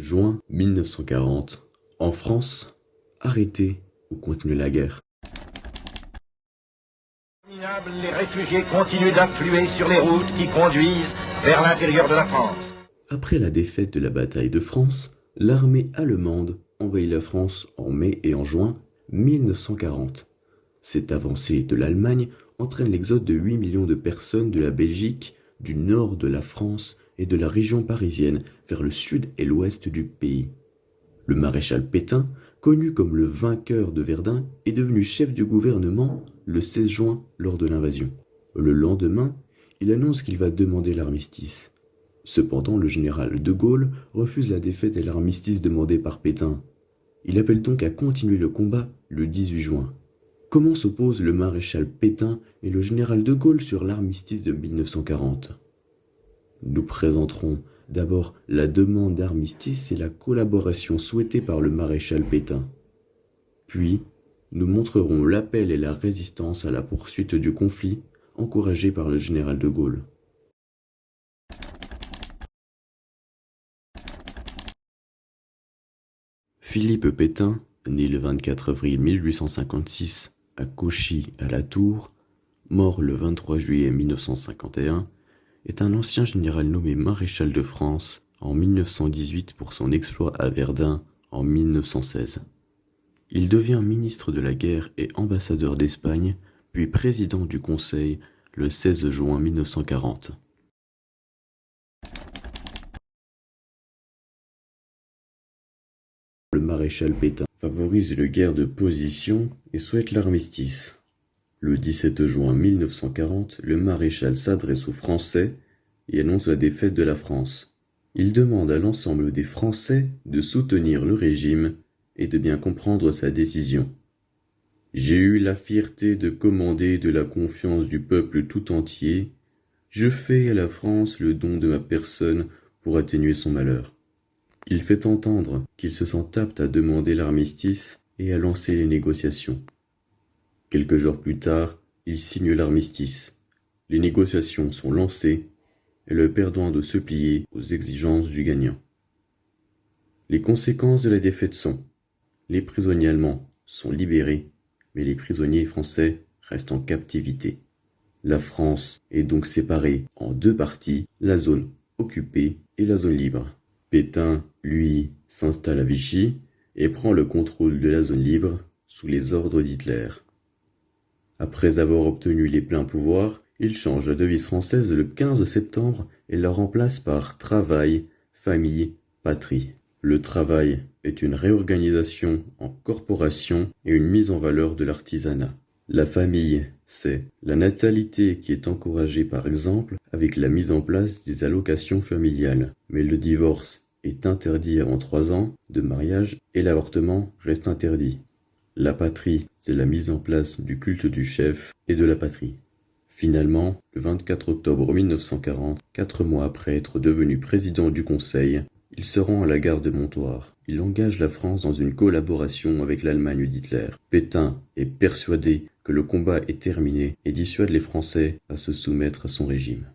Juin 1940. En France, arrêter ou continuer la guerre. Les réfugiés continuent d'affluer sur les routes qui conduisent vers l'intérieur de la France. Après la défaite de la bataille de France, l'armée allemande envahit la France en mai et en juin 1940. Cette avancée de l'Allemagne entraîne l'exode de 8 millions de personnes de la Belgique, du nord de la France et de la région parisienne vers le sud et l'ouest du pays. Le maréchal Pétain, connu comme le vainqueur de Verdun, est devenu chef du gouvernement le 16 juin lors de l'invasion. Le lendemain, il annonce qu'il va demander l'armistice. Cependant, le général de Gaulle refuse la défaite et l'armistice demandé par Pétain. Il appelle donc à continuer le combat le 18 juin. Comment s'opposent le maréchal Pétain et le général de Gaulle sur l'armistice de 1940 ? Nous présenterons d'abord la demande d'armistice et la collaboration souhaitée par le maréchal Pétain. Puis, nous montrerons l'appel et la résistance à la poursuite du conflit encouragée par le général de Gaulle. Philippe Pétain, né le 24 avril 1856 à Cauchy à la Tour, mort le 23 juillet 1951, est un ancien général nommé maréchal de France en 1918 pour son exploit à Verdun en 1916. Il devient ministre de la guerre et ambassadeur d'Espagne, puis président du Conseil le 16 juin 1940. Le maréchal Pétain favorise une guerre de position et souhaite l'armistice. Le 17 juin 1940, le maréchal s'adresse aux Français et annonce la défaite de la France. Il demande à l'ensemble des Français de soutenir le régime et de bien comprendre sa décision. J'ai eu la fierté de commander de la confiance du peuple tout entier. Je fais à la France le don de ma personne pour atténuer son malheur. Il fait entendre qu'il se sent apte à demander l'armistice et à lancer les négociations. Quelques jours plus tard, il signe l'armistice. Les négociations sont lancées et le perdant de se plier aux exigences du gagnant. Les conséquences de la défaite sont: les prisonniers allemands sont libérés, mais les prisonniers français restent en captivité. La France est donc séparée en deux parties, la zone occupée et la zone libre. Pétain, lui, s'installe à Vichy et prend le contrôle de la zone libre sous les ordres d'Hitler. Après avoir obtenu les pleins pouvoirs, il change la devise française le 15 septembre et la remplace par travail, famille, patrie. Le travail est une réorganisation en corporation et une mise en valeur de l'artisanat. La famille, c'est la natalité qui est encouragée par exemple avec la mise en place des allocations familiales. Mais le divorce est interdit avant 3 ans de mariage et l'avortement reste interdit. La patrie, c'est la mise en place du culte du chef et de la patrie. Finalement, le 24 octobre 1940, 4 mois après être devenu président du Conseil, il se rend à la gare de Montoire. Il engage la France dans une collaboration avec l'Allemagne d'Hitler. Pétain est persuadé que le combat est terminé et dissuade les Français à se soumettre à son régime.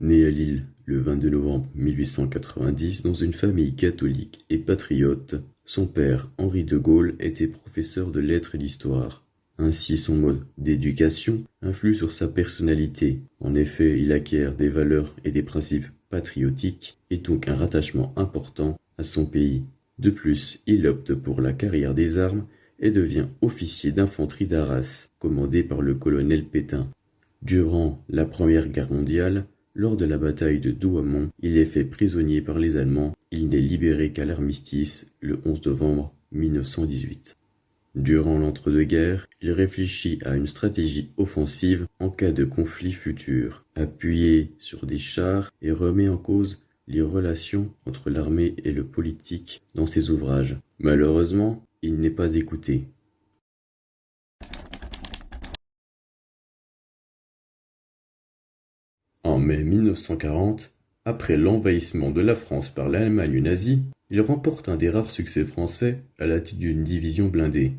Né à Lille le 22 novembre 1890 dans une famille catholique et patriote, son père, Henri de Gaulle, était professeur de lettres et d'histoire. Ainsi, son mode d'éducation influe sur sa personnalité. En effet, il acquiert des valeurs et des principes patriotiques et donc un rattachement important à son pays. De plus, il opte pour la carrière des armes et devient officier d'infanterie d'Arras, commandé par le colonel Pétain. Durant la Première Guerre mondiale, lors de la bataille de Douaumont, il est fait prisonnier par les Allemands. Il n'est libéré qu'à l'armistice le 11 novembre 1918. Durant l'entre-deux-guerres, il réfléchit à une stratégie offensive en cas de conflit futur, appuyé sur des chars et remet en cause les relations entre l'armée et le politique dans ses ouvrages. Malheureusement, il n'est pas écouté. En mai 1940, après l'envahissement de la France par l'Allemagne nazie, il remporte un des rares succès français à la tête d'une division blindée.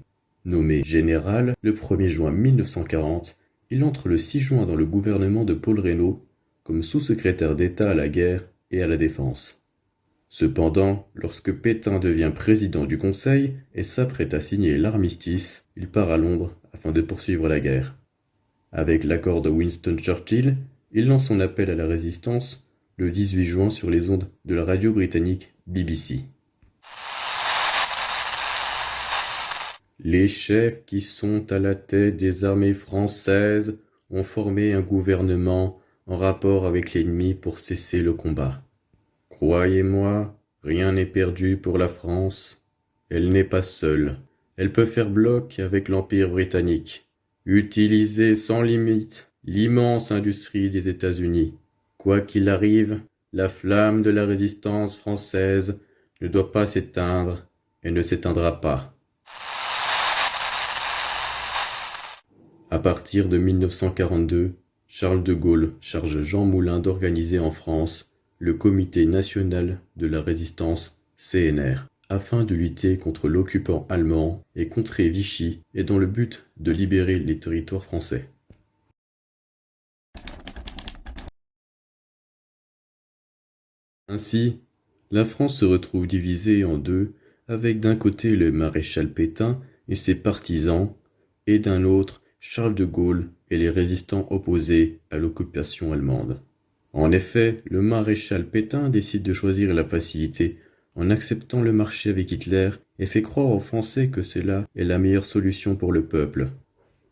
Nommé général le 1er juin 1940, Il entre le 6 juin dans le gouvernement de Paul Reynaud comme sous-secrétaire d'État à la guerre et à la défense. Cependant, lorsque Pétain devient président du Conseil et s'apprête à signer l'armistice, il part à Londres afin de poursuivre la guerre. Avec l'accord de Winston Churchill, il lance son appel à la résistance le 18 juin sur les ondes de la radio britannique BBC. Les chefs qui sont à la tête des armées françaises ont formé un gouvernement en rapport avec l'ennemi pour cesser le combat. Croyez-moi, rien n'est perdu pour la France. Elle n'est pas seule. Elle peut faire bloc avec l'Empire britannique, utiliser sans limite l'immense industrie des États-Unis. Quoi qu'il arrive, la flamme de la résistance française ne doit pas s'éteindre et ne s'éteindra pas. À partir de 1942, Charles de Gaulle charge Jean Moulin d'organiser en France le Comité national de la résistance CNR, afin de lutter contre l'occupant allemand et contrer Vichy et dans le but de libérer les territoires français. Ainsi, la France se retrouve divisée en deux, avec d'un côté le maréchal Pétain et ses partisans, et d'un autre Charles de Gaulle et les résistants opposés à l'occupation allemande. En effet, le maréchal Pétain décide de choisir la facilité en acceptant le marché avec Hitler et fait croire aux Français que cela est la meilleure solution pour le peuple.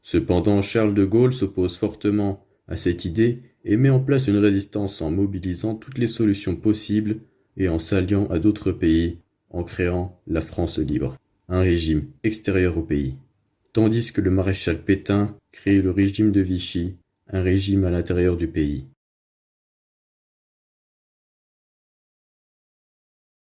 Cependant, Charles de Gaulle s'oppose fortement à cette idée et met en place une résistance en mobilisant toutes les solutions possibles et en s'alliant à d'autres pays en créant la France libre, un régime extérieur au pays. Tandis que le maréchal Pétain crée le régime de Vichy, un régime à l'intérieur du pays.